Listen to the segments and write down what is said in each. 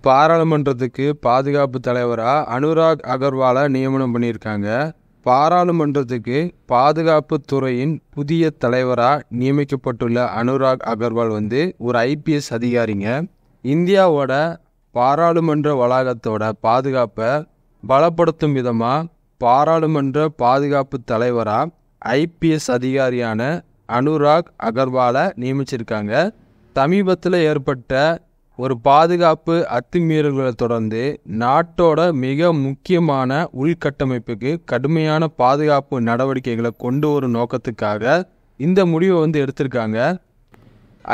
பாராளுமன்றத்துக்கு பாதுகாப்பு தலைவரா அனுராக் அகர்வாலை நியமனம் பண்ணியிருக்காங்க. பாராளுமன்றத்துக்கு பாதுகாப்பு துறையின் புதிய தலைவராக நியமிக்கப்பட்டுள்ள அனுராக் அகர்வால் ஒரு ஐபிஎஸ் அதிகாரிங்க. இந்தியாவோட பாராளுமன்ற வளாகத்தோட பாதுகாப்பை பலப்படுத்தும் விதமாக பாராளுமன்ற பாதுகாப்பு தலைவராக ஐபிஎஸ் அதிகாரியான அனுராக் அகர்வாலை நியமிச்சிருக்காங்க. சமீபத்தில் ஏற்பட்ட ஒரு பாதுகாப்பு அத்துமீறல்களை தொடர்ந்து நாட்டோட மிக முக்கியமான உள்கட்டமைப்புக்கு கடுமையான பாதுகாப்பு நடவடிக்கைகளை கொண்டு வரும் நோக்கத்துக்காக இந்த முடிவை எடுத்திருக்காங்க.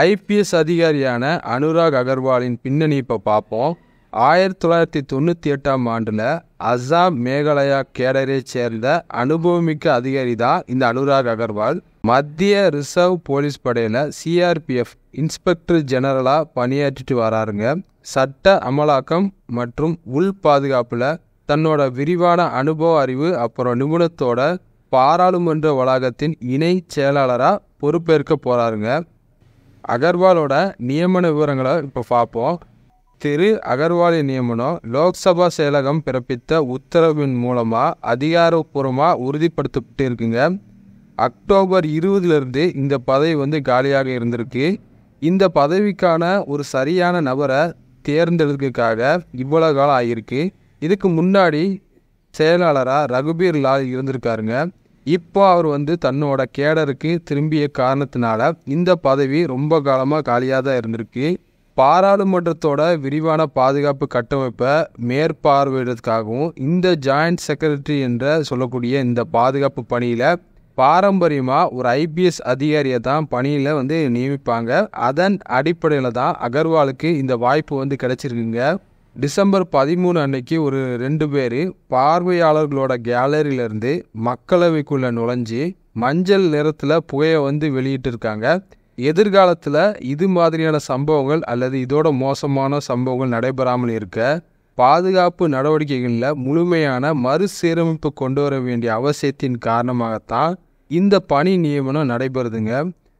ஐபிஎஸ் அதிகாரியான அனுராக் அகர்வாலின் பின்னணி இப்போ பார்ப்போம். 1998ஆம் ஆண்டில் அசாம் மேகாலயா கேடரை சேர்ந்த அனுபவமிக்க அதிகாரி தான் இந்த அனுராக் அகர்வால். மத்திய ரிசர்வ் போலீஸ் படையில் சிஆர்பிஎஃப் இன்ஸ்பெக்டர் ஜெனரலாக பணியாற்றிட்டு வராருங்க. சட்ட அமலாக்கம் மற்றும் உள் பாதுகாப்பில் தன்னோட விரிவான அனுபவ அறிவு அப்புறம் நிபுணத்தோட பாராளுமன்ற வளாகத்தின் இணை செயலாளராக பொறுப்பேற்க போகிறாருங்க. அகர்வாலோட நியமன விவரங்களை இப்போ பார்ப்போம். திரு அகர்வாலின் நியமனம் லோக்சபா செயலகம் பிறப்பித்த உத்தரவின் மூலமாக அதிகாரப்பூர்வமாக உறுதிப்படுத்தப்பட்டு இருக்குங்க. அக்டோபர் 20 இந்த பதவி காலியாக இருந்திருக்கு. இந்த பதவிக்கான ஒரு சரியான நபரை தேர்ந்தெடுக்கிறதுக்காக இவ்வளோ காலம் ஆகியிருக்கு. இதுக்கு முன்னாடி செயலாளராக ரகுபீர் லால் இருந்திருக்காருங்க. இப்போ அவர் தன்னோட கேடருக்கு திரும்பிய காரணத்தினால இந்த பதவி ரொம்ப காலமாக காலியாக தான் இருந்திருக்கு. பாராளுமன்றத்தோட விரிவான பாதுகாப்பு கட்டமைப்பை மேற்பார்வையிடுறதுக்காகவும் இந்த ஜாயிண்ட் செக்ரட்டரி என்ற சொல்லக்கூடிய இந்த பாதுகாப்பு பணியில் பாரம்பரியமாக ஒரு ஐபிஎஸ் அதிகாரியை தான் பணியில் நியமிப்பாங்க. அதன் அடிப்படையில் தான் அகர்வாலுக்கு இந்த வாய்ப்பு கிடைச்சிருக்குங்க. டிசம்பர் 13 அன்னைக்கு ஒரு 2 பேர் பார்வையாளர்களோட கேலரியிலேருந்து மக்களவைக்குள்ளே நுழைஞ்சி மஞ்சள் நிறத்தில் புகையை வெளியிட்டிருக்காங்க. எதிர்காலத்தில் இது மாதிரியான சம்பவங்கள் அல்லது இதோட மோசமான சம்பவங்கள் நடைபெறாமல் இருக்க பாதுகாப்பு நடவடிக்கைகளில் முழுமையான மறுசீரமைப்பு கொண்டு வர வேண்டிய அவசியத்தின் காரணமாகத்தான் இந்த பணி நியமனம் நடைபெறுதுங்க.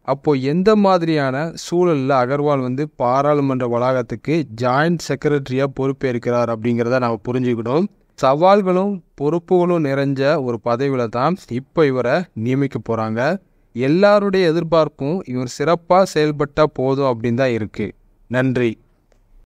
அப்போது எந்த மாதிரியான சூழலில் அகர்வால் பாராளுமன்ற வளாகத்துக்கு ஜாயிண்ட் செக்ரட்டரியாக பொறுப்பேற்கிறார் அப்படிங்கிறத நம்ம புரிஞ்சுக்கணும். சவால்களும் பொறுப்புகளும் நிறைஞ்ச ஒரு பதவியில் தான் இப்போ இவரை நியமிக்க போகிறாங்க. எல்லாருடைய எதிர்பார்ப்பும் இவர் சிறப்பாக செயல்பட்டால் போதும் அப்படின்னு தான் இருக்குது. நன்றி.